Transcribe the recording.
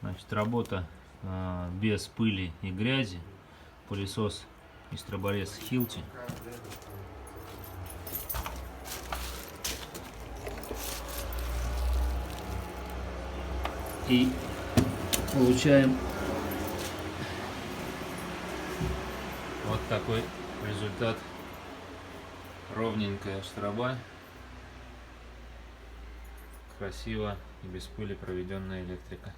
Значит, работа без пыли и грязи. Пылесос Истроборез Хилти. И получаем вот такой результат. Ровненькая штроба, красиво и без пыли проведенная электрика.